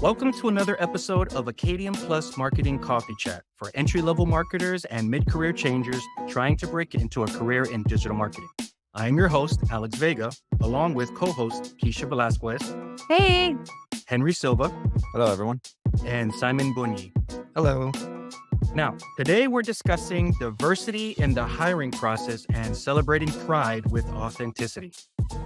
Welcome to another episode of Acadium Plus Marketing Coffee Chat for entry-level marketers and mid-career changers trying to break into a career in digital marketing. I'm your host, Alex Vega, along with co-host Keisha Velasquez, Hey. Henry Silva, Hello, everyone. and Simon Bunyi. Hello. Now, today we're discussing diversity in the hiring process and celebrating pride with authenticity.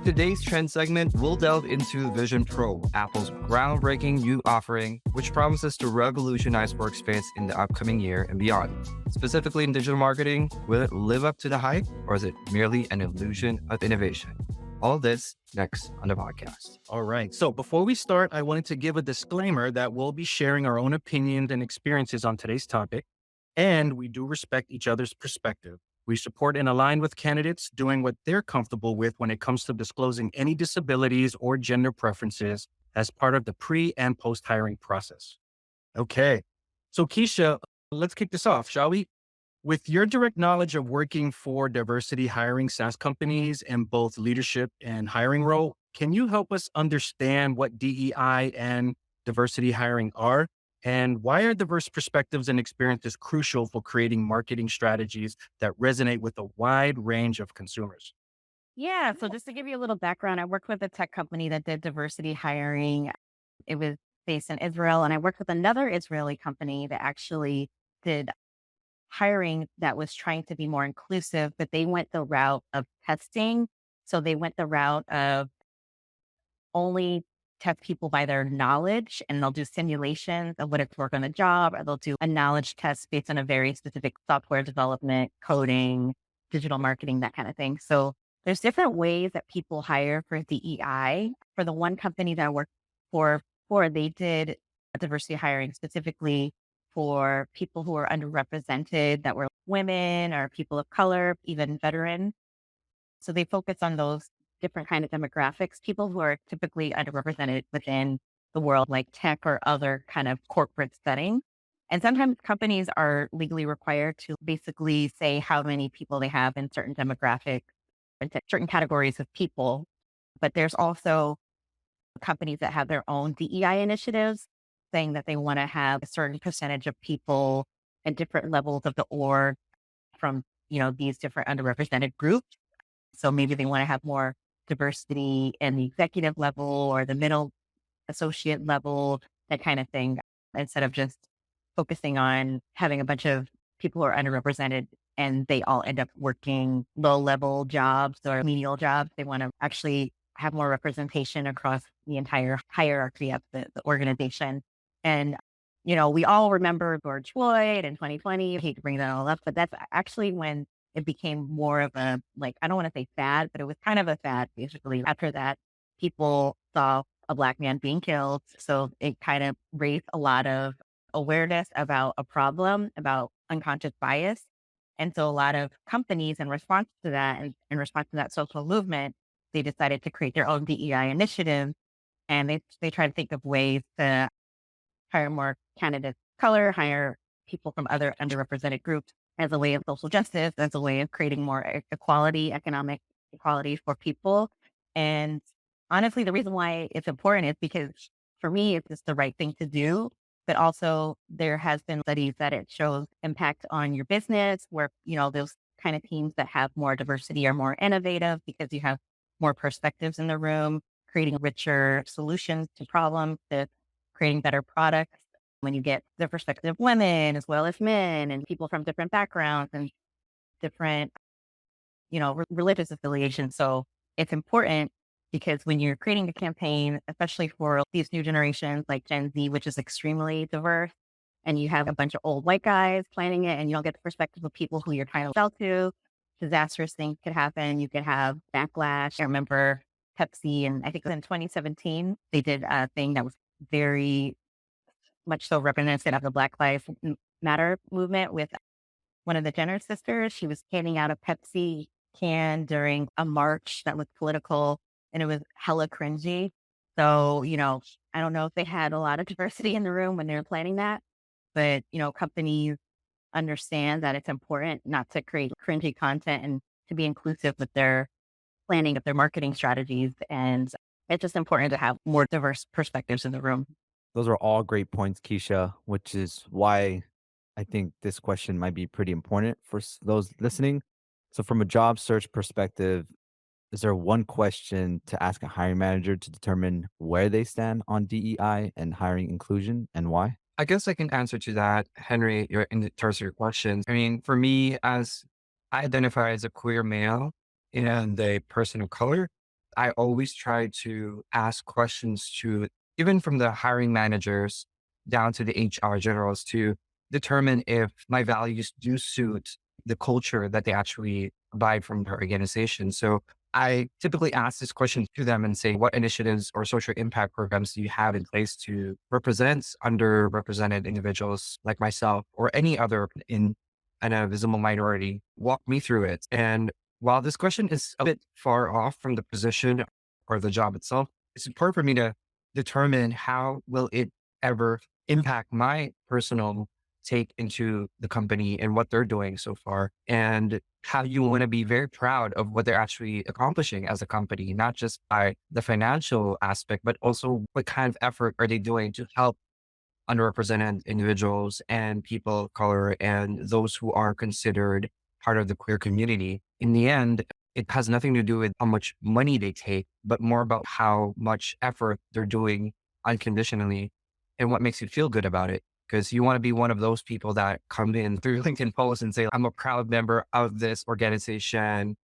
Today's trend segment will delve into Vision Pro, Apple's groundbreaking new offering, which promises to revolutionize workspace in the upcoming year and beyond. Specifically in digital marketing, will it live up to the hype, or is it merely an illusion of innovation? All this next on the podcast. All right. So before we start, I wanted to give a disclaimer that we'll be sharing our own opinions and experiences on today's topic, and we do respect each other's perspective. We support and align with candidates doing what they're comfortable with when it comes to disclosing any disabilities or gender preferences as part of the pre and post hiring process. Okay. So Keisha, let's kick this off, shall we? With your direct knowledge of working for diversity hiring SaaS companies in both leadership and hiring role, can you help us understand what DEI and diversity hiring are? And why are diverse perspectives and experiences crucial for creating marketing strategies that resonate with a wide range of consumers? Yeah. So just to give you a little background, I worked with a tech company that did diversity hiring. It was based in Israel. And I worked with another Israeli company that actually did hiring that was trying to be more inclusive, but they went the route of testing. So they went the route of only test people by their knowledge, and they'll do simulations of what it's work on the job, or they'll do a knowledge test based on a very specific software development, coding, digital marketing, that kind of thing. So there's different ways that people hire for DEI. For the one company that I worked for they did diversity hiring specifically for people who are underrepresented, that were women or people of color, even veterans. So they focus on those different kind of demographics, people who are typically underrepresented within the world, like tech or other kind of corporate setting. And sometimes companies are legally required to basically say how many people they have in certain demographics, and certain categories of people. But there's also companies that have their own DEI initiatives saying that they want to have a certain percentage of people at different levels of the org from, these different underrepresented groups. So maybe they want to have more diversity in the executive level or the middle associate level, that kind of thing, instead of just focusing on having a bunch of people who are underrepresented and they all end up working low level jobs or menial jobs. They want to actually have more representation across the entire hierarchy of the organization. And, we all remember George Floyd in 2020. I hate to bring that all up, but that's actually when it became more of a, I don't want to say fad, but it was kind of a fad. Basically, after that, people saw a Black man being killed. So it kind of raised a lot of awareness about a problem, about unconscious bias. And so a lot of companies, in response to that, and in response to that social movement, they decided to create their own DEI initiative. And they try to think of ways to hire more candidates of color, hire people from other underrepresented groups as a way of social justice, as a way of creating more equality, economic equality for people. And honestly, the reason why it's important is because for me, it's just the right thing to do. But also there has been studies that it shows impact on your business where, those kind of teams that have more diversity are more innovative because you have more perspectives in the room, creating richer solutions to problems, to creating better products. When you get the perspective of women as well as men and people from different backgrounds and different, religious affiliations. So it's important because when you're creating a campaign, especially for these new generations like Gen Z, which is extremely diverse, and you have a bunch of old white guys planning it and you don't get the perspective of people who you're trying to sell to, disastrous things could happen. You could have backlash. I remember Pepsi, and I think it was in 2017, they did a thing that was very much so representative of the Black Lives Matter movement with one of the Jenner sisters. She was handing out a Pepsi can during a march that was political, and it was hella cringy. So, I don't know if they had a lot of diversity in the room when they were planning that, but, companies understand that it's important not to create cringy content and to be inclusive with their planning of their marketing strategies. And it's just important to have more diverse perspectives in the room. Those are all great points, Keisha, which is why I think this question might be pretty important for those listening. So, from a job search perspective, is there one question to ask a hiring manager to determine where they stand on DEI and hiring inclusion and why? I guess I can answer to that, Henry, in terms of your questions. I mean, for me, as I identify as a queer male and a person of color, I always try to ask questions to, even from the hiring managers down to the HR generals, to determine if my values do suit the culture that they actually abide from their organization. So I typically ask this question to them and say, what initiatives or social impact programs do you have in place to represent underrepresented individuals like myself or any other in a visible minority? Walk me through it. And while this question is a bit far off from the position or the job itself, it's important for me to determine how will it ever impact my personal take into the company and what they're doing so far, and how you want to be very proud of what they're actually accomplishing as a company, not just by the financial aspect, but also what kind of effort are they doing to help underrepresented individuals and people of color and those who are considered part of the queer community. In the end, it has nothing to do with how much money they take, but more about how much effort they're doing unconditionally and what makes you feel good about it. Because you want to be one of those people that come in through LinkedIn posts and say, I'm a proud member of this organization.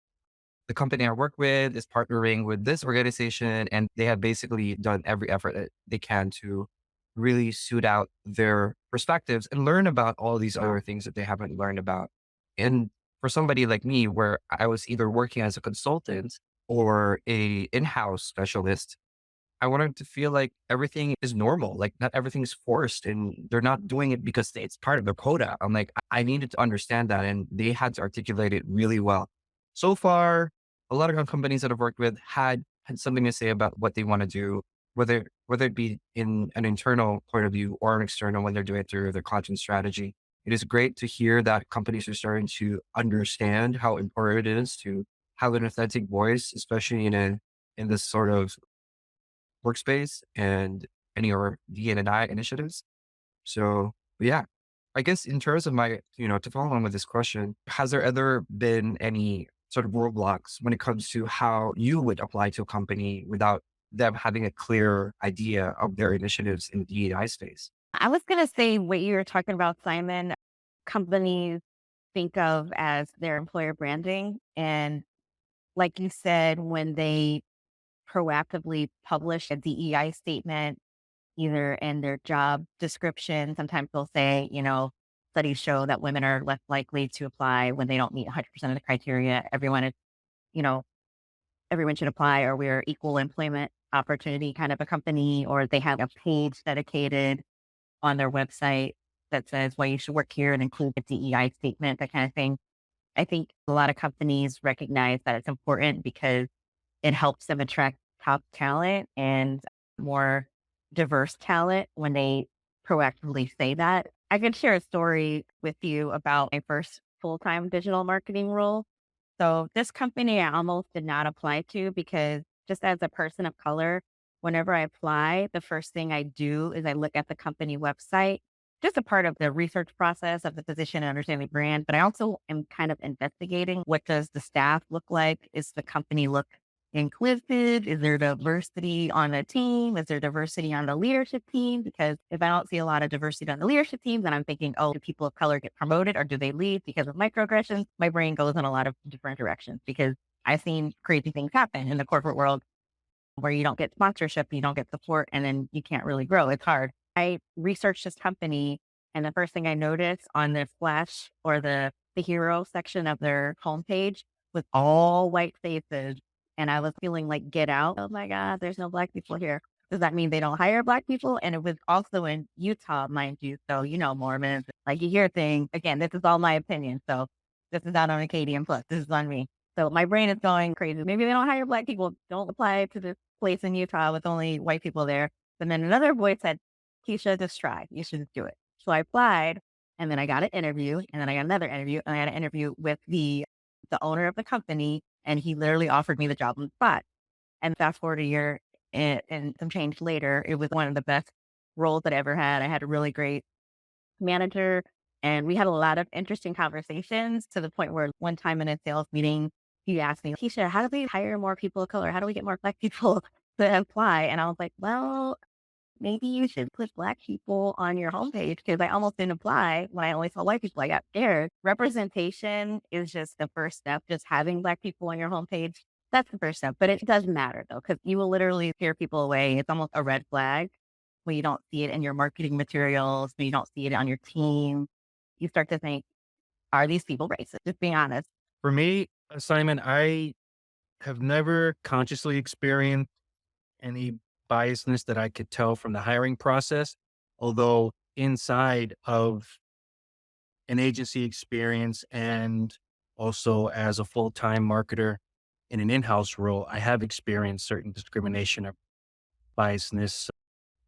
The company I work with is partnering with this organization, and they have basically done every effort that they can to really suit out their perspectives and learn about all these other things that they haven't learned about. And for somebody like me, where I was either working as a consultant or a in-house specialist, I want 'em to feel like everything is normal, like not everything's forced and they're not doing it because it's part of their quota. I'm like, I needed to understand that and they had to articulate it really well. So far, a lot of companies that I've worked with had something to say about what they want to do, whether it be in an internal point of view or an external when they're doing it through their content strategy. It is great to hear that companies are starting to understand how important it is to have an authentic voice, especially in this sort of workspace and any other D&I initiatives. So yeah, I guess in terms of my, to follow on with this question, has there ever been any sort of roadblocks when it comes to how you would apply to a company without them having a clear idea of their initiatives in the D&I space? I was going to say what you were talking about, Simon, companies think of as their employer branding. And like you said, when they proactively publish a DEI statement, either in their job description, sometimes they'll say, studies show that women are less likely to apply when they don't meet 100% of the criteria. Everyone is, you know, everyone should apply, or we're equal employment opportunity kind of a company, or they have a page dedicated on their website that says why you should work here and include a DEI statement, that kind of thing. I think a lot of companies recognize that it's important because it helps them attract top talent and more diverse talent when they proactively say that. I could share a story with you about my first full-time digital marketing role. So this company I almost did not apply to because just as a person of color, whenever I apply, the first thing I do is I look at the company website, just a part of the research process of the position and understanding the brand. But I also am kind of investigating, what does the staff look like? Is the company look inclusive? Is there diversity on the team? Is there diversity on the leadership team? Because if I don't see a lot of diversity on the leadership team, then I'm thinking, oh, do people of color get promoted or do they leave because of microaggressions? My brain goes in a lot of different directions because I've seen crazy things happen in the corporate world where you don't get sponsorship, you don't get support, and then you can't really grow. It's hard. I researched this company, and the first thing I noticed on the flash or the hero section of their homepage was all white faces. And I was feeling like, get out. Oh my God, there's no black people here. Does that mean they don't hire black people? And it was also in Utah, mind you. So, Mormons, like you hear things. Again, this is all my opinion. So this is not on Acadium Plus. This is on me. So my brain is going crazy. Maybe they don't hire black people. Don't apply to this place in Utah with only white people there. And then another voice said, Keisha, just try. You should just do it. So I applied, and then I got an interview, and then I got another interview, and I had an interview with the owner of the company, and he literally offered me the job on the spot. And fast forward a year and some change later, it was one of the best roles that I ever had. I had a really great manager, and we had a lot of interesting conversations to the point where one time in a sales meeting, he asked me, Keisha, how do we hire more people of color? How do we get more Black people to apply? And I was like, well, maybe you should put Black people on your homepage because I almost didn't apply when I only saw white people. I got scared. Representation is just the first step. Just having Black people on your homepage, that's the first step. But it does matter though, because you will literally scare people away. It's almost a red flag when you don't see it in your marketing materials, when you don't see it on your team. You start to think, are these people racist? Just being honest. For me, Simon, I have never consciously experienced any biasness that I could tell from the hiring process. Although inside of an agency experience and also as a full-time marketer in an in-house role, I have experienced certain discrimination or biasness.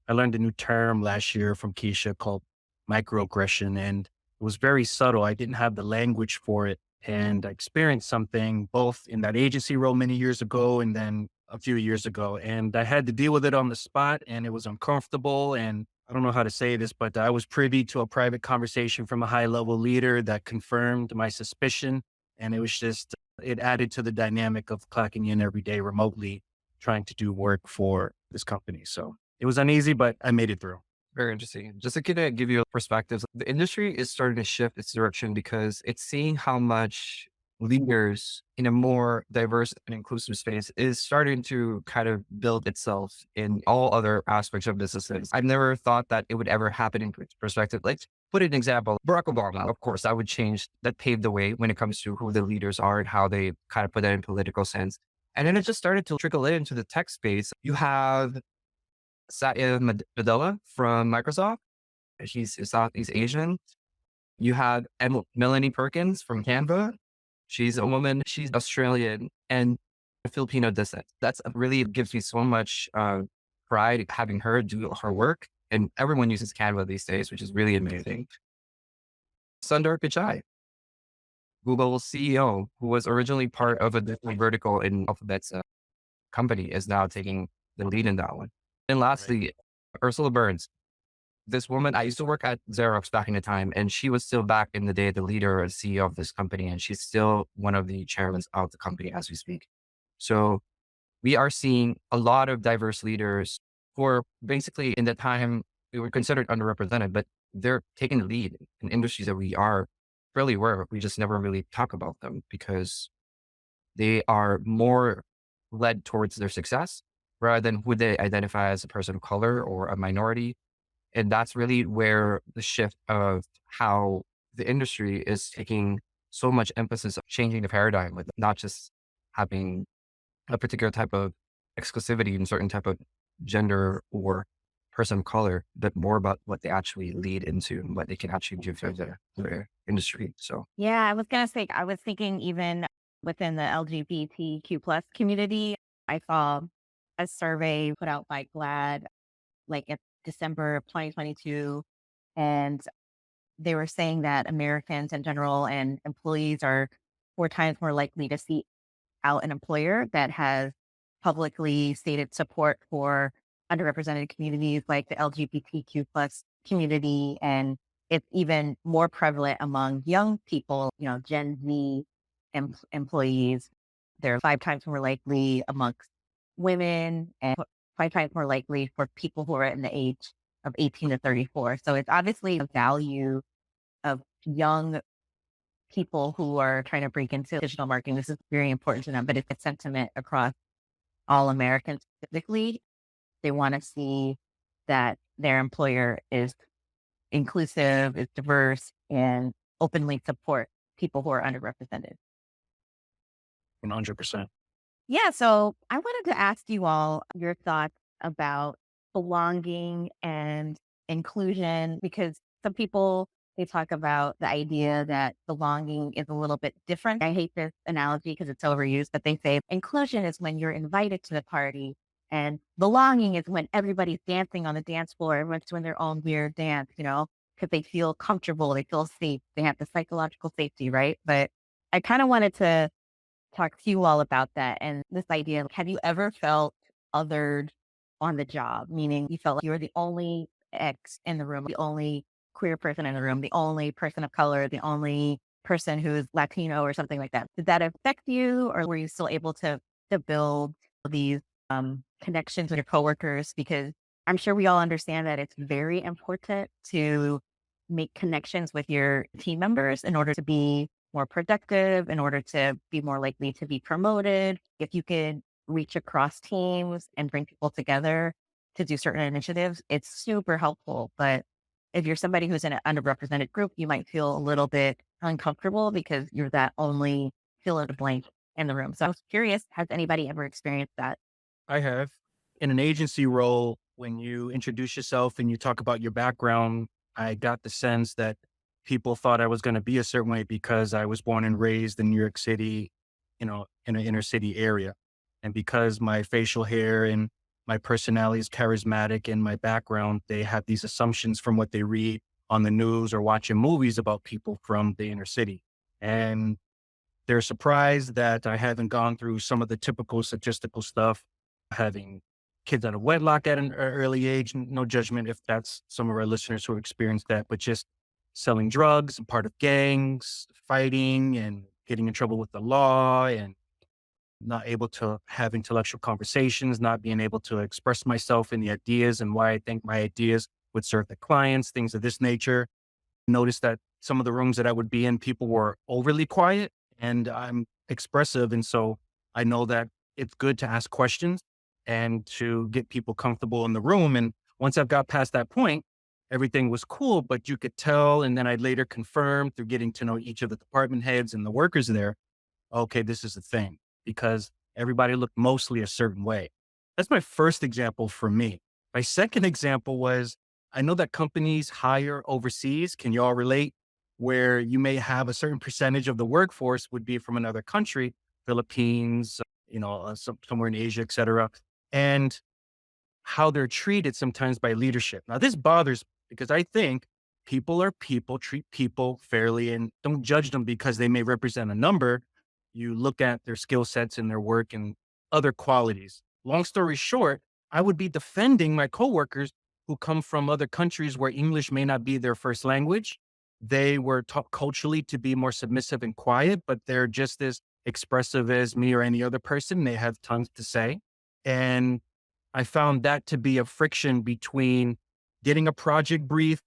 I learned a new term last year from Keisha called microaggression, and it was very subtle. I didn't have the language for it. And I experienced something both in that agency role many years ago and then a few years ago. And I had to deal with it on the spot, and it was uncomfortable. And I don't know how to say this, but I was privy to a private conversation from a high level leader that confirmed my suspicion. And it was just, it added to the dynamic of clocking in every day remotely, trying to do work for this company. So it was uneasy, but I made it through. Very interesting. Just to kind of give you a perspective, the industry is starting to shift its direction because it's seeing how much leaders in a more diverse and inclusive space is starting to kind of build itself in all other aspects of businesses. I've never thought that it would ever happen in perspective. Like, put an example, Barack Obama, of course, that would change, that paved the way when it comes to who the leaders are and how they kind of put that in political sense. And then it just started to trickle into the tech space. You have Satya Nadella from Microsoft. She's Southeast Asian. You had Melanie Perkins from Canva. She's a woman. She's Australian and Filipino descent. That's really gives me so much pride having her do her work. And everyone uses Canva these days, which is really amazing. Sundar Pichai, Google's CEO, who was originally part of a different vertical in Alphabet's company, is now taking the lead in that one. And lastly, Ursula Burns. This woman, I used to work at Xerox back in the time, and she was still back in the day the leader or CEO of this company, and she's still one of the chairmen of the company as we speak. So we are seeing a lot of diverse leaders who are basically in the time we were considered underrepresented, but they're taking the lead in industries that we are fairly aware of. We just never really talk about them because they are more led towards their success rather than who they identify as a person of color or a minority. And that's really where the shift of how the industry is taking so much emphasis of changing the paradigm with not just having a particular type of exclusivity in certain type of gender or person of color, but more about what they actually lead into and what they can actually give to their industry. So Yeah, I was gonna say, I was thinking even within the LGBTQ plus community, I saw a survey put out by GLAD like in December of 2022, and they were saying that Americans in general and employees are 4 times more likely to seek out an employer that has publicly stated support for underrepresented communities like the LGBTQ plus community. And it's even more prevalent among young people, Gen Z employees. They're 5 times more likely amongst women and 5 times more likely for people who are in the age of 18 to 34. So it's obviously a value of young people who are trying to break into digital marketing. This is very important to them, but it's a sentiment across all Americans specifically. They want to see that their employer is inclusive, is diverse, and openly support people who are underrepresented. 100%. Yeah, so I wanted to ask you all your thoughts about belonging and inclusion because some people they talk about the idea that belonging is a little bit different. I hate this analogy because it's overused, but they say inclusion is when you're invited to the party and belonging is when everybody's dancing on the dance floor, everyone's doing their own weird dance, because they feel comfortable, they feel safe, they have the psychological safety, right? But I kind of wanted to talk to you all about that and this idea. Have you ever felt othered on the job? Meaning you felt like you were the only X in the room, the only queer person in the room, the only person of color, the only person who's Latino or something like that. Did that affect you, or were you still able to build these connections with your coworkers? Because I'm sure we all understand that it's very important to make connections with your team members in order to be more productive, in order to be more likely to be promoted. If you could reach across teams and bring people together to do certain initiatives, it's super helpful. But if you're somebody who's in an underrepresented group, you might feel a little bit uncomfortable because you're that only fill in the blank in the room. So I was curious, has anybody ever experienced that? I have. In an agency role, when you introduce yourself and you talk about your background, I got the sense that people thought I was going to be a certain way because I was born and raised in New York City, in an inner city area. And because my facial hair and my personality is charismatic and my background, they have these assumptions from what they read on the news or watching movies about people from the inner city. And they're surprised that I haven't gone through some of the typical statistical stuff, having kids out of wedlock at an early age. No judgment if that's some of our listeners who experienced that, but just selling drugs, part of gangs, fighting and getting in trouble with the law, and not able to have intellectual conversations, not being able to express myself in the ideas and why I think my ideas would serve the clients, things of this nature. Noticed that some of the rooms that I would be in, people were overly quiet and I'm expressive. And so I know that it's good to ask questions and to get people comfortable in the room. And once I've got past that point, everything was cool, but you could tell. And then I later confirmed through getting to know each of the department heads and the workers there, okay, this is the thing, because everybody looked mostly a certain way. That's my first example for me. My second example was, I know that companies hire overseas. Can you all relate? Where you may have a certain percentage of the workforce would be from another country, Philippines, somewhere in Asia, et cetera. And how they're treated sometimes by leadership. Now, this bothers me because I think people are people, treat people fairly, and don't judge them because they may represent a number. You look at their skill sets and their work and other qualities. Long story short, I would be defending my coworkers who come from other countries where English may not be their first language. They were taught culturally to be more submissive and quiet, but they're just as expressive as me or any other person. They have tons to say. And I found that to be a friction between getting a project brief,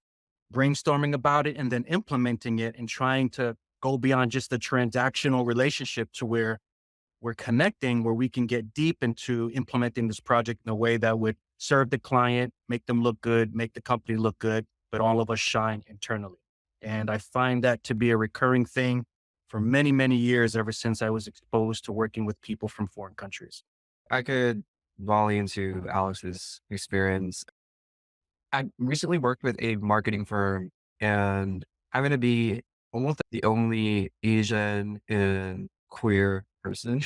brainstorming about it, and then implementing it and trying to go beyond just the transactional relationship to where we're connecting, where we can get deep into implementing this project in a way that would serve the client, make them look good, make the company look good, but all of us shine internally. And I find that to be a recurring thing for many, many years, ever since I was exposed to working with people from foreign countries. I could volley into Alex's experience. I recently worked with a marketing firm and I'm going to be almost the only Asian and queer person,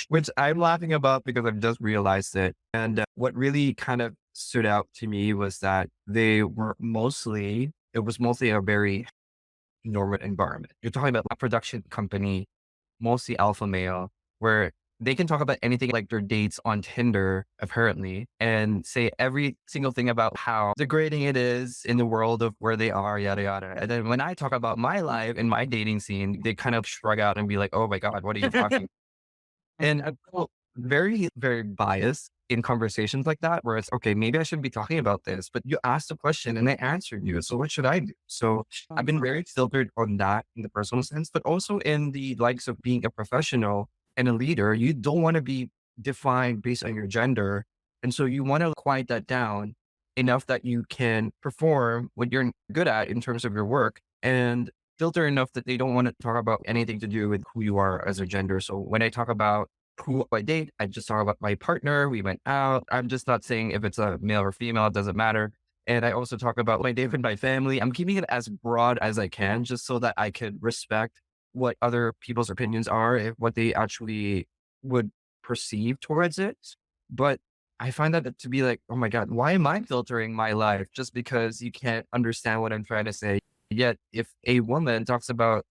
which I'm laughing about because I've just realized it. And what really kind of stood out to me was that it was mostly a very normal environment. You're talking about a production company, mostly alpha male, where they can talk about anything like their dates on Tinder, apparently, and say every single thing about how degrading it is in the world of where they are, yada, yada. And then when I talk about my life and my dating scene, they kind of shrug out and be like, oh my God, what are you talking? And I felt very, very biased in conversations like that, where it's, okay, maybe I shouldn't be talking about this, but you asked the question and I answered you. So what should I do? So I've been very filtered on that in the personal sense, but also in the likes of being a professional and a leader. You don't want to be defined based on your gender. And so you want to quiet that down enough that you can perform what you're good at in terms of your work, and filter enough that they don't want to talk about anything to do with who you are as a gender. So when I talk about who I date, I just talk about my partner. We went out. I'm just not saying if it's a male or female, it doesn't matter. And I also talk about my date with my family. I'm keeping it as broad as I can, just so that I could respect what other people's opinions are, what they actually would perceive towards it. But I find that to be like, oh my God, why am I filtering my life just because you can't understand what I'm trying to say? Yet if a woman talks about,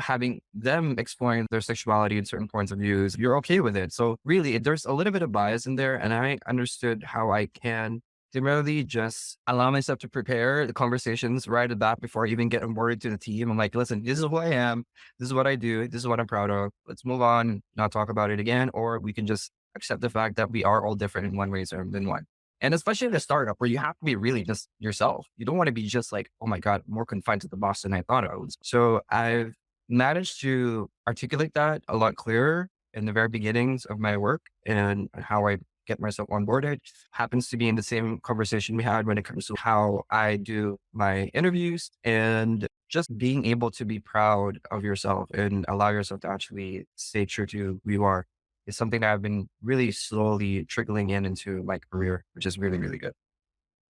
having them exploring their sexuality in certain points of views, you're okay with it. So really, there's a little bit of bias in there. And I understood how I can to really just allow myself to prepare the conversations right at the bat before I even get onboarded to the team. I'm like, listen, this is who I am. This is what I do. This is what I'm proud of. Let's move on, not talk about it again, or we can just accept the fact that we are all different in one way than one. And especially in a startup where you have to be really just yourself. You don't want to be just like, oh my God, more confined to the boss than I thought I was. So I've managed to articulate that a lot clearer in the very beginnings of my work and how I get myself onboarded. Happens to be in the same conversation we had when it comes to how I do my interviews, and just being able to be proud of yourself and allow yourself to actually stay true to who you are is something that I've been really slowly trickling into my career, which is really, really good.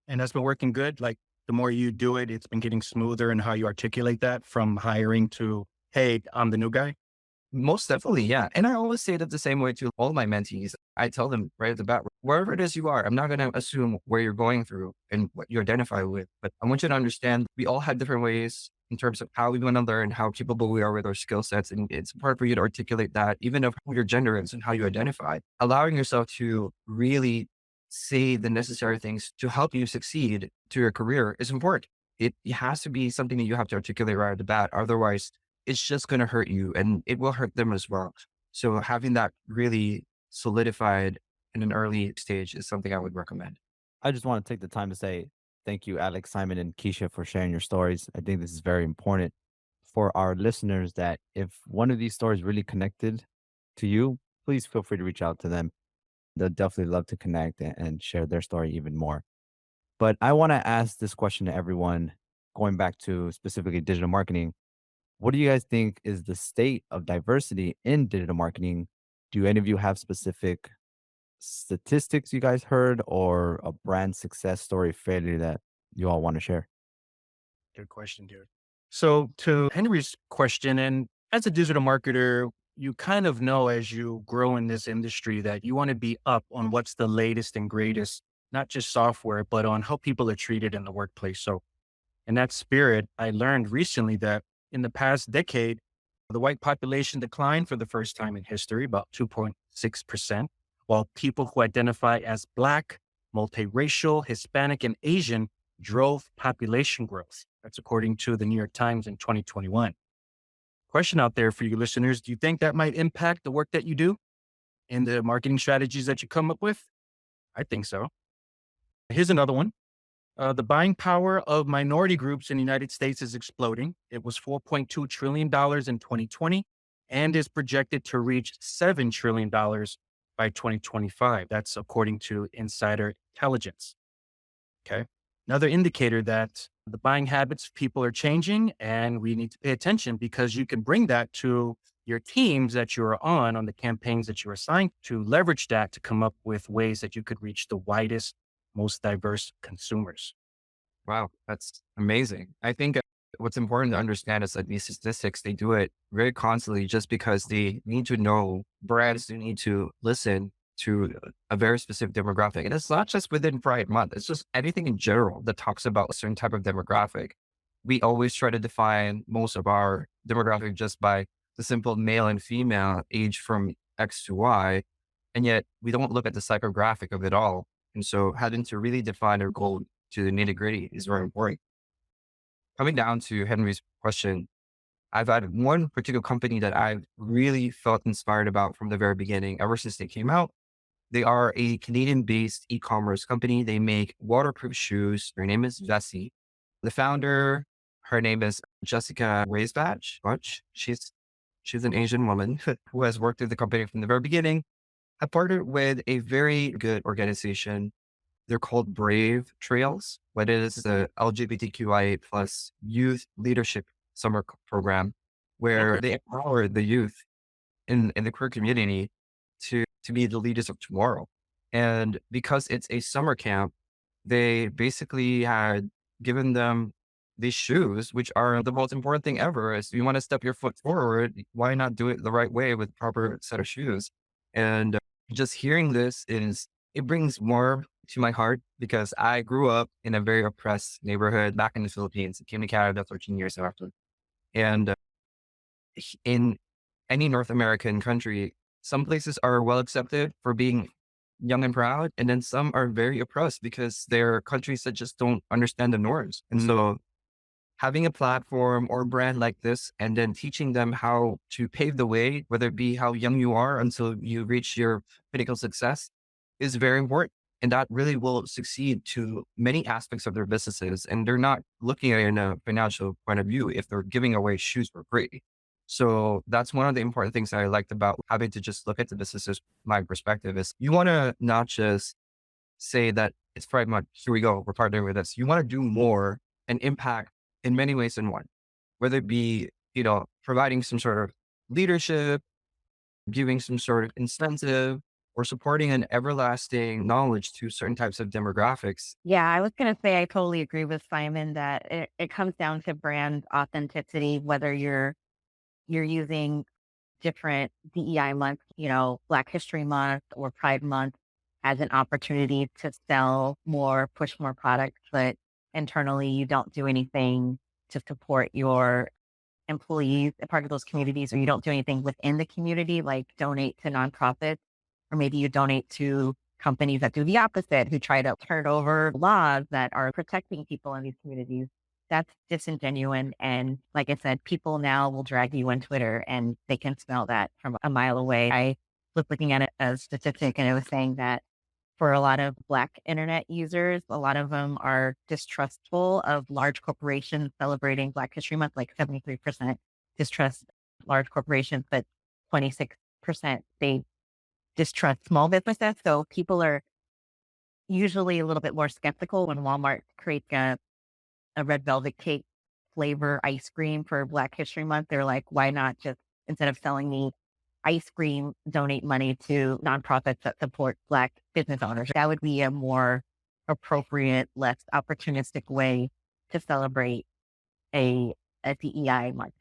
And that's been working good. Like the more you do it, it's been getting smoother in how you articulate that from hiring to, hey, I'm the new guy. Most definitely, yeah. And I always say that the same way to all my mentees. I tell them right at the bat, wherever it is you are, I'm not going to assume where you're going through and what you identify with, but I want you to understand we all have different ways in terms of how we want to learn, how capable we are with our skill sets. And it's important for you to articulate that, even of who your gender is and how you identify, allowing yourself to really say the necessary things to help you succeed to your career is important. It has to be something that you have to articulate right at the bat. Otherwise, it's just going to hurt you and it will hurt them as well. So having that really solidified in an early stage is something I would recommend. I just want to take the time to say thank you, Alex, Simon, and Keisha, for sharing your stories. I think this is very important for our listeners that if one of these stories really connected to you, please feel free to reach out to them. They'll definitely love to connect and share their story even more. But I want to ask this question to everyone, going back to specifically digital marketing. What do you guys think is the state of diversity in digital marketing? Do any of you have specific statistics you guys heard or a brand success story failure that you all want to share? Good question, dude. So to Henry's question, and as a digital marketer, you kind of know as you grow in this industry that you want to be up on what's the latest and greatest, not just software, but on how people are treated in the workplace. So in that spirit, I learned recently that in the past decade, the white population declined for the first time in history, about 2.6%, while people who identify as Black, multiracial, Hispanic, and Asian drove population growth. That's according to the New York Times in 2021. Question out there for you listeners. Do you think that might impact the work that you do and the marketing strategies that you come up with? I think so. Here's another one. The buying power of minority groups in the United States is exploding. It was $4.2 trillion in 2020 and is projected to reach $7 trillion by 2025. That's according to Insider Intelligence. Okay. Another indicator that the buying habits of people are changing and we need to pay attention because you can bring that to your teams that you're on the campaigns that you're assigned to leverage that to come up with ways that you could reach the widest, most diverse consumers. Wow, that's amazing. I think what's important to understand is that these statistics, they do it very constantly just because they need to know brands do need to listen to a very specific demographic. And it's not just within Pride Month, it's just anything in general that talks about a certain type of demographic. We always try to define most of our demographic just by the simple male and female age from X to Y. And yet we don't look at the psychographic of it all. And so having to really define our goal to the nitty gritty is very important. Coming down to Henry's question, I've had one particular company that I've really felt inspired about from the very beginning, ever since they came out. They are a Canadian based e-commerce company. They make waterproof shoes. Their name is Vessi. The founder, her name is Jessica Raisbatch. She's an Asian woman who has worked with the company from the very beginning. I partnered with a very good organization. They're called Brave Trails, but it is the LGBTQIA plus youth leadership summer program where they empower the youth in the queer community to be the leaders of tomorrow. And because it's a summer camp, they basically had given them these shoes, which are the most important thing ever. Is you want to step your foot forward, why not do it the right way with proper set of shoes? And just hearing this it brings more to my heart because I grew up in a very oppressed neighborhood back in the Philippines. I came to Canada 13 years after. And in any North American country, some places are well accepted for being young and proud, and then some are very oppressed because they're countries that just don't understand the norms. And so having a platform or brand like this and then teaching them how to pave the way, whether it be how young you are until you reach your pinnacle success, is very important. And that really will succeed to many aspects of their businesses. And they're not looking at it in a financial point of view if they're giving away shoes for free. So that's one of the important things that I liked about having to just look at the businesses. My perspective is you want to not just say that it's Pride Month, here we go, we're partnering with this. You want to do more and impact in many ways than one, whether it be, providing some sort of leadership, giving some sort of incentive, or supporting an everlasting knowledge to certain types of demographics. Yeah, I was going to say I totally agree with Simon that it comes down to brand authenticity, whether you're using different DEI months, Black History Month or Pride Month as an opportunity to sell more, push more products, but internally you don't do anything to support your employees, a part of those communities, or you don't do anything within the community, like donate to nonprofits, or maybe you donate to companies that do the opposite, who try to turn over laws that are protecting people in these communities. That's disingenuous. And like I said, people now will drag you on Twitter and they can smell that from a mile away. I was looking at a statistic and it was saying that for a lot of Black internet users, a lot of them are distrustful of large corporations celebrating Black History Month, like 73% distrust large corporations, but 26% they distrust small businesses. So people are usually a little bit more skeptical when Walmart creates a red velvet cake flavor ice cream for Black History Month. They're like, why not just, instead of selling me ice cream, donate money to nonprofits that support Black business owners? That would be a more appropriate, less opportunistic way to celebrate a DEI month,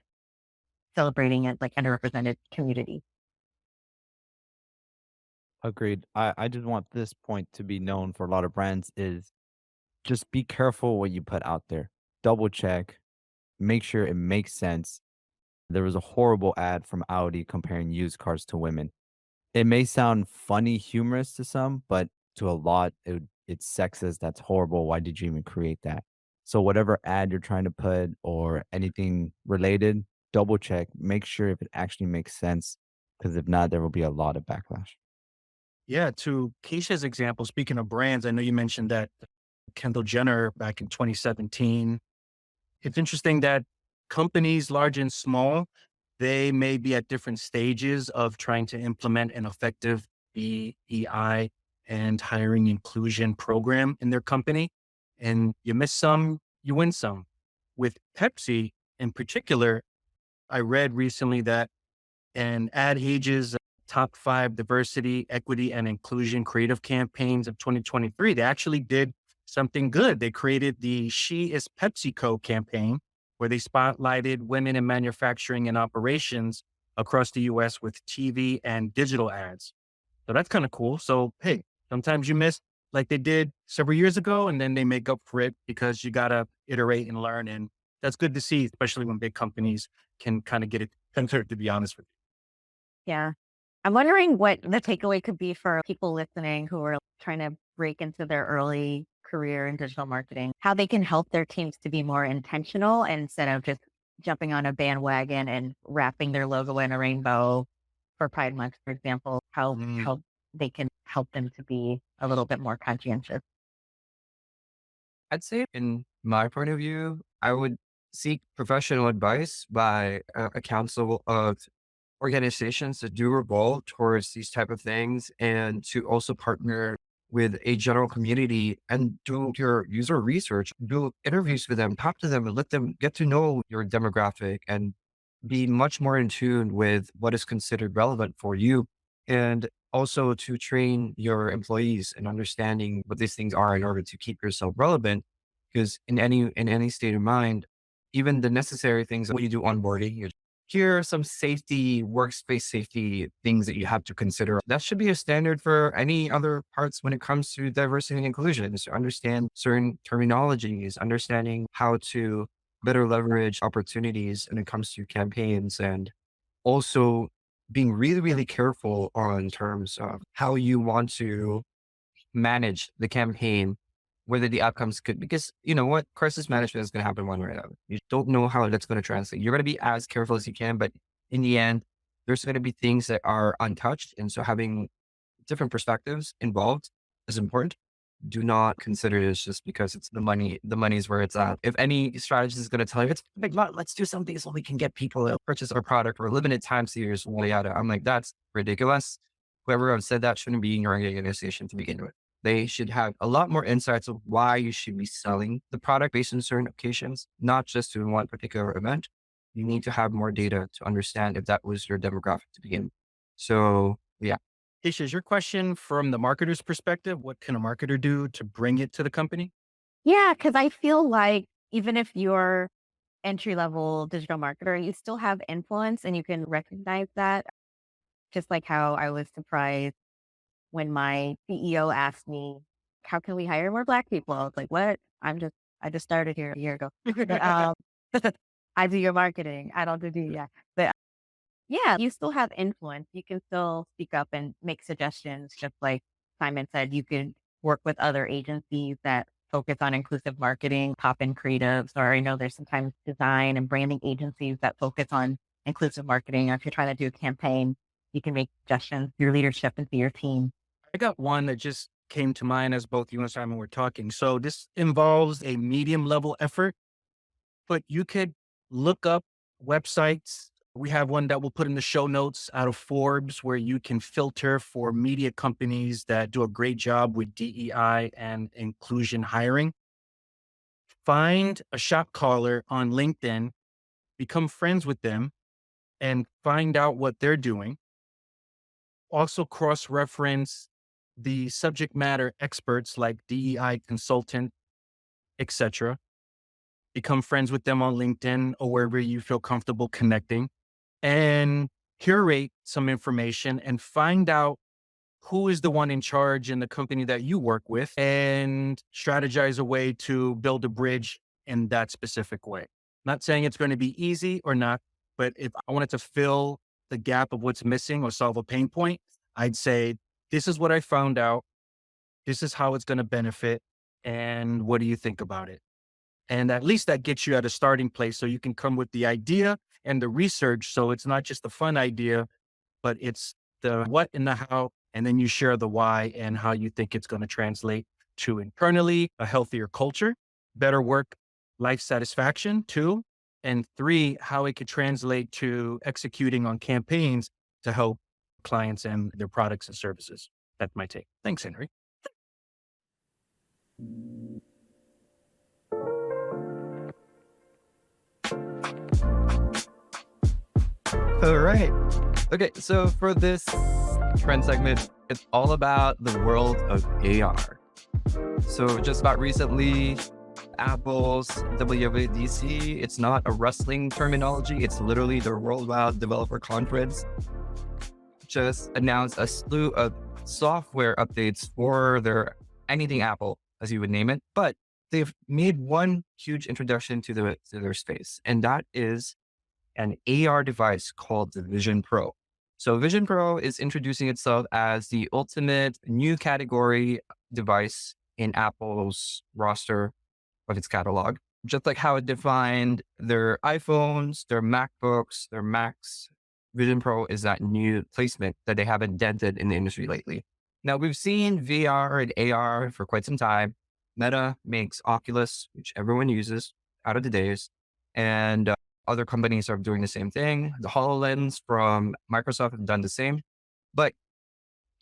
celebrating it like underrepresented community. Agreed. I just want this point to be known for a lot of brands is just be careful what you put out there. Double check, make sure it makes sense. There was a horrible ad from Audi comparing used cars to women. It may sound funny, humorous to some, but to a lot, it's sexist. That's horrible. Why did you even create that? So whatever ad you're trying to put or anything related, double check, make sure if it actually makes sense. Because if not, there will be a lot of backlash. Yeah, to Keisha's example, speaking of brands, I know you mentioned that Kendall Jenner back in 2017. It's interesting that companies large and small, they may be at different stages of trying to implement an effective DEI and hiring inclusion program in their company. And you miss some, you win some. With Pepsi in particular, I read recently that an Ad Age's top 5 diversity, equity, and inclusion creative campaigns of 2023, they actually did something good. They created the She is PepsiCo campaign, where they spotlighted women in manufacturing and operations across the US with TV and digital ads. So that's kind of cool. So, hey, sometimes you miss like they did several years ago, and then they make up for it because you got to iterate and learn. And that's good to see, especially when big companies can kind of get it censored, to be honest with Yeah. I'm wondering what the takeaway could be for people listening who are trying to break into their early career in digital marketing, how they can help their teams to be more intentional instead of just jumping on a bandwagon and wrapping their logo in a rainbow for Pride Month, for example, you. how they can help them to be a little bit more conscientious. I'd say, in my point of view, I would seek professional advice by a council of organizations that do revolve towards these type of things, and to also partner with a general community and do your user research, do interviews with them, talk to them, and let them get to know your demographic and be much more in tune with what is considered relevant for you. And also to train your employees in understanding what these things are in order to keep yourself relevant. Because in any state of mind, even the necessary things when you do onboarding, here are some safety, workspace safety things that you have to consider. That should be a standard for any other parts when it comes to diversity and inclusion, is to understand certain terminologies, understanding how to better leverage opportunities when it comes to campaigns, and also being really, really careful on terms of how you want to manage the campaign, whether the outcomes could, because you know what, crisis management is going to happen one way or another. You don't know how that's going to translate. You're going to be as careful as you can, but in the end, there's going to be things that are untouched. And so having different perspectives involved is important. Do not consider this just because it's the money. The money is where it's at. If any strategist is going to tell you, it's like, let's do something so we can get people to purchase our product or limited time series, yada yada. I'm like, that's ridiculous. Whoever said that shouldn't be in your organization to begin with. They should have a lot more insights of why you should be selling the product based on certain occasions, not just to one particular event. You need to have more data to understand if that was your demographic to begin with. So yeah. Isha, is your question from the marketer's perspective? What can a marketer do to bring it to the company? Yeah, because I feel like even if you're entry level digital marketer, you still have influence and you can recognize that. Just like how I was surprised when my CEO asked me, how can we hire more Black people? I was like, what? I just started here a year ago. But, I do your marketing. I don't do yeah. But yeah, you still have influence. You can still speak up and make suggestions. Just like Simon said, you can work with other agencies that focus on inclusive marketing, pop in creatives, or I know there's sometimes design and branding agencies that focus on inclusive marketing. Or if you're trying to do a campaign, you can make suggestions to your leadership and to your team. I got one that just came to mind as both you and Simon were talking. So this involves a medium level effort, but you could look up websites. We have one that we'll put in the show notes out of Forbes where you can filter for media companies that do a great job with DEI and inclusion hiring. Find a shop caller on LinkedIn, become friends with them, and find out what they're doing. Also cross-reference the subject matter experts like DEI consultant, etc. Become friends with them on LinkedIn or wherever you feel comfortable connecting, and curate some information and find out who is the one in charge in the company that you work with and strategize a way to build a bridge in that specific way. Not saying it's going to be easy or not, but if I wanted to fill the gap of what's missing or solve a pain point, I'd say, this is what I found out. This is how it's going to benefit. And what do you think about it? And at least that gets you at a starting place so you can come with the idea and the research. So it's not just a fun idea, but it's the what and the how. And then you share the why and how you think it's going to translate to internally a healthier culture, better work, life satisfaction, 2. And 3, how it could translate to executing on campaigns to help clients and their products and services. That's my take. Thanks, Henry. All right. Okay. So for this trend segment, it's all about the world of AR. So just about recently, Apple's WWDC, it's not a wrestling terminology. It's literally the Worldwide Developer Conference, just announced a slew of software updates for their anything Apple, as you would name it. But they've made one huge introduction to their space, and that is an AR device called the Vision Pro. So Vision Pro is introducing itself as the ultimate new category device in Apple's roster of its catalog. Just like how it defined their iPhones, their MacBooks, their Macs, Vision Pro is that new placement that they haven't dented in the industry lately. Now, we've seen VR and AR for quite some time. Meta makes Oculus, which everyone uses out of the days, and other companies are doing the same thing. The HoloLens from Microsoft have done the same, but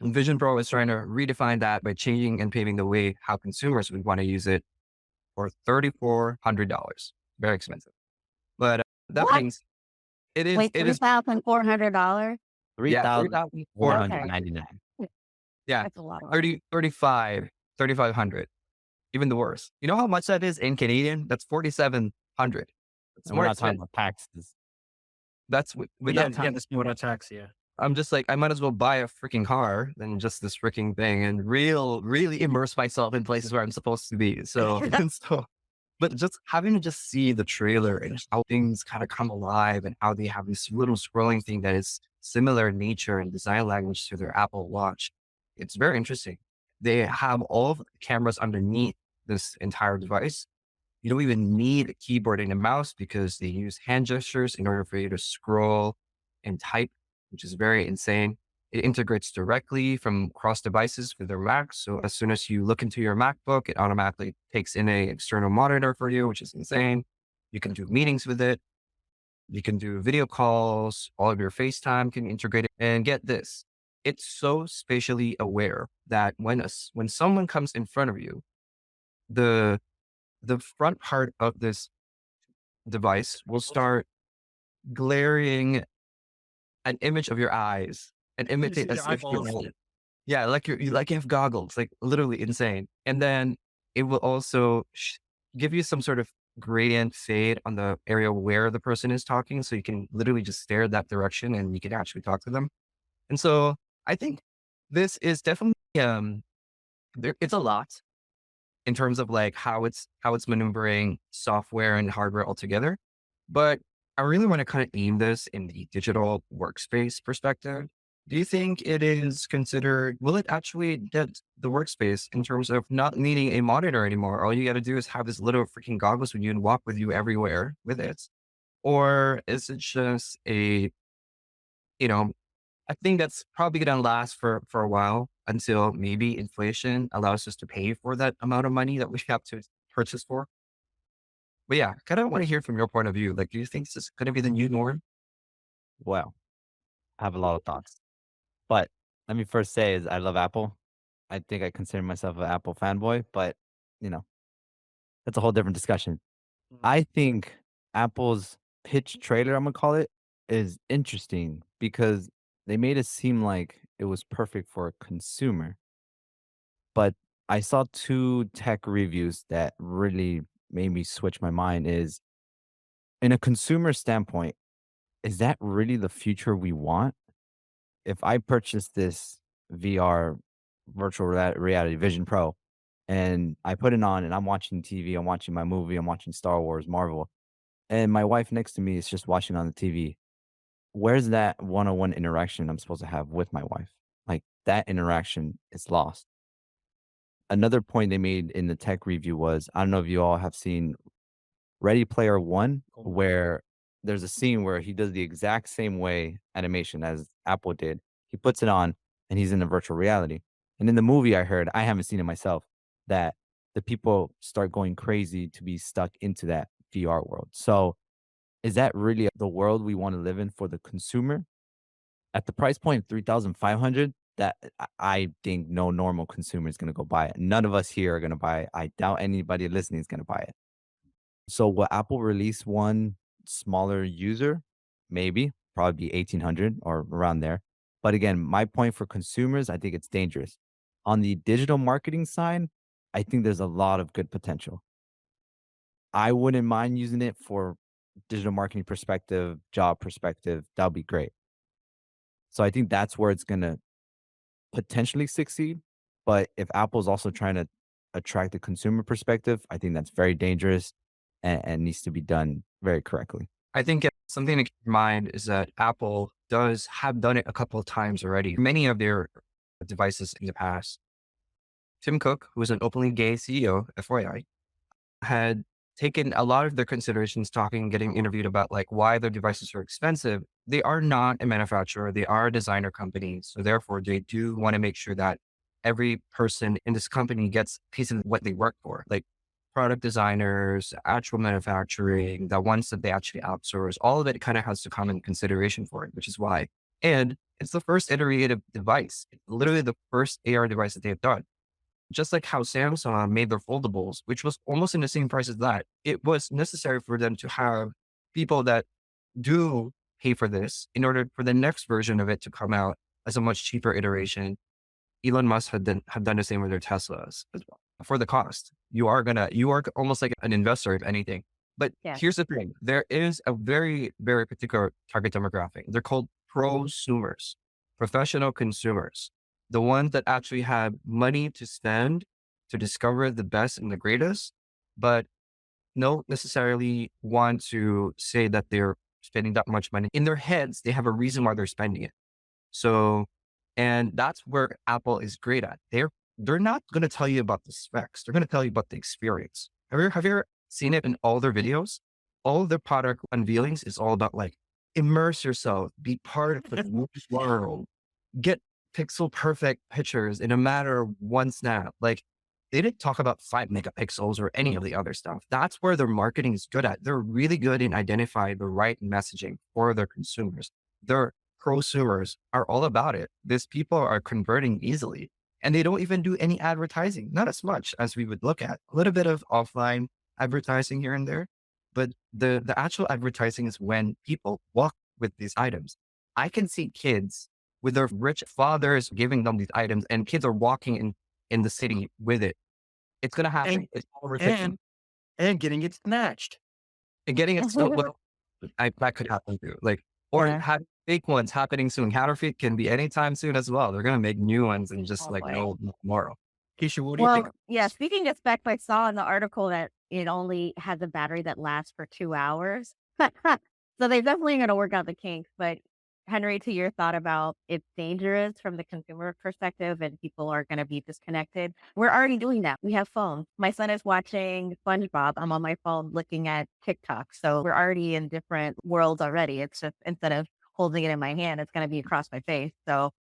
Vision Pro is trying to redefine that by changing and paving the way how consumers would want to use it for $3,400. Very expensive. But that What? means it is, Wait, it is, $3,400? yeah, $3,499. yeah, That's a lot. 3,500. Even the worst. You know how much that is in Canadian? That's 4,700. It's And more we're not talking expensive. about taxes. That's without time. That's without tax. Yeah. I'm just like, I might as well buy a freaking car than just this freaking thing and really immerse myself in places where I'm supposed to be. So, but just having to just see the trailer and how things kind of come alive and how they have this little scrolling thing that is similar in nature and design language to their Apple Watch. It's very interesting. They have all of the cameras underneath this entire device. You don't even need a keyboard and a mouse because they use hand gestures in order for you to scroll and type, which is very insane. It integrates directly from cross devices with their Mac. So as soon as you look into your MacBook, it automatically takes in a external monitor for you, which is insane. You can do meetings with it. You can do video calls. All of your FaceTime can integrate it. And get this, it's so spatially aware that when someone comes in front of you, the the front part of this device will start glaring an image of your eyes and You see imitate the as if you're eyeballs. yeah, like like you have goggles, like literally insane. And then it will also give you some sort of gradient fade on the area where the person is talking, so you can literally just stare that direction and you can actually talk to them. And so I think this is definitely it's a lot in terms of like how it's maneuvering software and hardware altogether. But I really want to kind of aim this in the digital workspace perspective. Do you think it is considered, will it actually get the workspace in terms of not needing a monitor anymore? All you got to do is have this little freaking goggles with you and walk with you everywhere with it. Or is it just you know, I think that's probably going to last for a while until maybe inflation allows us to pay for that amount of money that we have to purchase for. But yeah, kind of want to hear from your point of view. Like, do you think this is going to be the new norm? Well, I have a lot of thoughts. But let me first say is I love Apple. I think I consider myself an Apple fanboy, but you know, that's a whole different discussion. Mm. I think Apple's pitch trailer, I'm gonna call it, is interesting because they made it seem like it was perfect for a consumer. But I saw two tech reviews that really made me switch my mind is in a consumer standpoint, is that really the future we want? If I purchase this VR virtual reality Vision Pro and I put it on and I'm watching TV, I'm watching my movie, I'm watching Star Wars, Marvel, and my wife next to me is just watching on the TV. Where's that one-on-one interaction I'm supposed to have with my wife? Like that interaction is lost. Another point they made in the tech review was I don't know if you all have seen Ready Player One, Cool. where there's a scene where he does the exact same way animation as Apple did. He puts it on and he's in the virtual reality. And in the movie, I heard, I haven't seen it myself, that the people start going crazy to be stuck into that VR world. So is that really the world we want to live in for the consumer? At the price point 3,500, that I think no normal consumer is going to go buy it. None of us here are going to buy it. I doubt anybody listening is going to buy it. So will Apple release one smaller user? Maybe, probably be 1,800 or around there. But again, my point for consumers, I think it's dangerous. On the digital marketing side, I think there's a lot of good potential. I wouldn't mind using it for digital marketing perspective, job perspective. That would be great. So I think that's where it's going to potentially succeed. But if Apple's also trying to attract the consumer perspective, I think that's very dangerous and needs to be done very correctly. I think something to keep in mind is that Apple does have done it a couple of times already. Many of their devices in the past. Tim Cook, who is an openly gay CEO, FYI, had taken a lot of their considerations talking, getting interviewed about like why their devices are expensive. They are not a manufacturer. They are a designer company. So therefore they do want to make sure that every person in this company gets a piece of what they work for, like product designers, actual manufacturing, the ones that they actually outsource, all of it kind of has to come in consideration for it, which is why. And it's the first iterative device, literally the first AR device that they've done. Just like how Samsung made their foldables, which was almost in the same price as that, it was necessary for them to have people that do pay for this in order for the next version of it to come out as a much cheaper iteration. Elon Musk have done the same with their Teslas as well. For the cost, you are almost like an investor, if anything. But Yeah. here's the thing: there is a very, very particular target demographic. They're called prosumers, professional consumers, the ones that actually have money to spend to discover the best and the greatest, but don't necessarily want to say that they're spending that much money. In their heads, they have a reason why they're spending it. So, and that's where Apple is great at. they're not going to tell you about the specs. They're going to tell you about the experience. Have you ever seen it in all their videos? All of their product unveilings is all about like, immerse yourself, be part of the world, get pixel perfect pictures in a matter of one snap. Like they didn't talk about 5 megapixels or any of the other stuff. That's where their marketing is good at. They're really good in identifying the right messaging for their consumers. Their prosumers are all about it. These people are converting easily and they don't even do any advertising, not as much as we would look at. A little bit of offline advertising here and there, but the actual advertising is when people walk with these items. I can see kids with their rich fathers giving them these items and kids are walking in the city with it. It's going to happen. And It's all rotation. and getting it snatched. And getting it so well, that could happen too. Like, or Yeah. have fake ones happening soon. Counterfeit can be anytime soon as well. They're going to make new ones and just Oh, like boy. no tomorrow. Keisha, what do you think? Well, yeah, speaking of specs, I saw in the article that it only has a battery that lasts for 2 hours. So they're definitely going to work out the kinks. But Henry, to your thought about it's dangerous from the consumer perspective and people are going to be disconnected. We're already doing that. We have phones. My son is watching SpongeBob. I'm on my phone looking at TikTok. So we're already in different worlds already. It's just instead of holding it in my hand, it's going to be across my face. So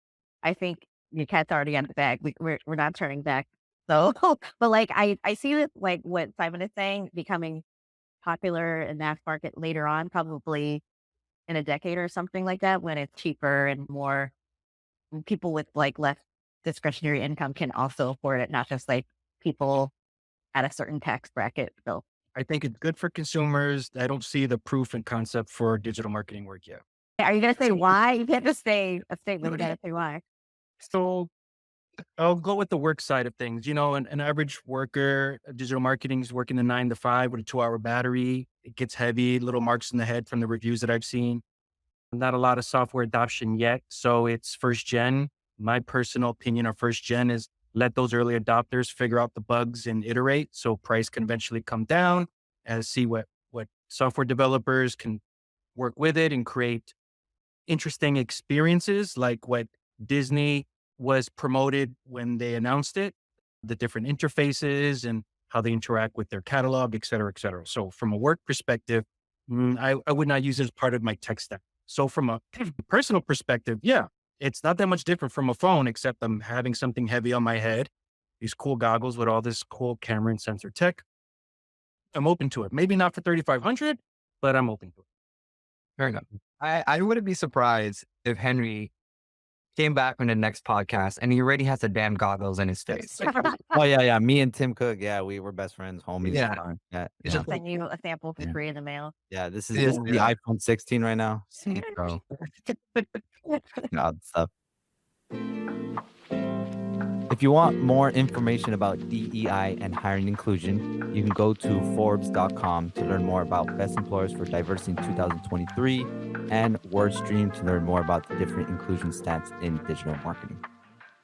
I think your cat's already out of the bag. We're not turning back. So, but like I see this like what Simon is saying becoming popular in mass market later on, probably in a decade or something like that, when it's cheaper and more people with like less discretionary income can also afford it, not just like people at a certain tax bracket. So I think it's good for consumers. I don't see the proof and concept for digital marketing work yet. are you gonna say why? You can't just say a statement. You gotta say why. So I'll go with the work side of things. An average worker, digital marketing is working the 9 to 5 with a 2-hour battery. It gets heavy, little marks in the head from the reviews that I've seen. Not a lot of software adoption yet. So it's first gen. My personal opinion on first gen is let those early adopters figure out the bugs and iterate so price can eventually come down and see what software developers can work with it and create interesting experiences like what Disney was promoted when they announced it, the different interfaces and how they interact with their catalog, et cetera, et cetera. So from a work perspective, I would not use it as part of my tech stack. So from a personal perspective, yeah, it's not that much different from a phone, except I'm having something heavy on my head, these cool goggles with all this cool camera and sensor tech. I'm open to it. Maybe not for 3,500, but I'm open to it. Fair enough. I wouldn't be surprised if Henry came back on the next podcast and he already has the damn goggles in his face. Oh yeah. Me and Tim Cook. Yeah, we were best friends, homies. Yeah. Yeah. It's Yeah. just Send you a sample for Yeah. free in the mail. Yeah, this is Yeah, the yeah. iPhone 16 right now. So, odd stuff. If you want more information about DEI and hiring inclusion, you can go to Forbes.com to learn more about best employers for diversity in 2023 and WordStream to learn more about the different inclusion stats in digital marketing.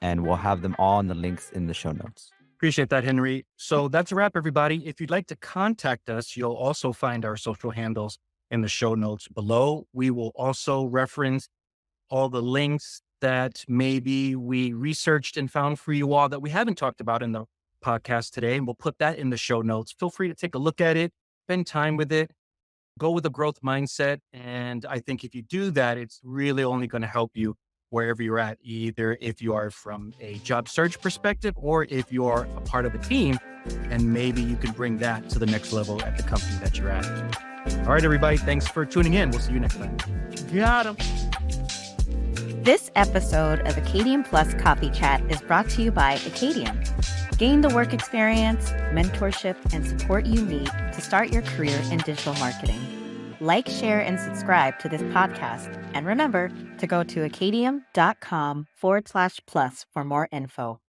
And we'll have them all in the links in the show notes. Appreciate that, Henry. So that's a wrap, everybody. If you'd like to contact us, you'll also find our social handles in the show notes below. We will also reference all the links that maybe we researched and found for you all that we haven't talked about in the podcast today. And we'll put that in the show notes. Feel free to take a look at it, spend time with it, go with a growth mindset. And I think if you do that, it's really only going to help you wherever you're at, either if you are from a job search perspective or if you're a part of a team, and maybe you can bring that to the next level at the company that you're at. All right, everybody. Thanks for tuning in. We'll see you next time. Got 'em. This episode of Acadium Plus Coffee Chat is brought to you by Acadium. Gain the work experience, mentorship, and support you need to start your career in digital marketing. Like, share, and subscribe to this podcast. And remember to go to acadium.com/plus for more info.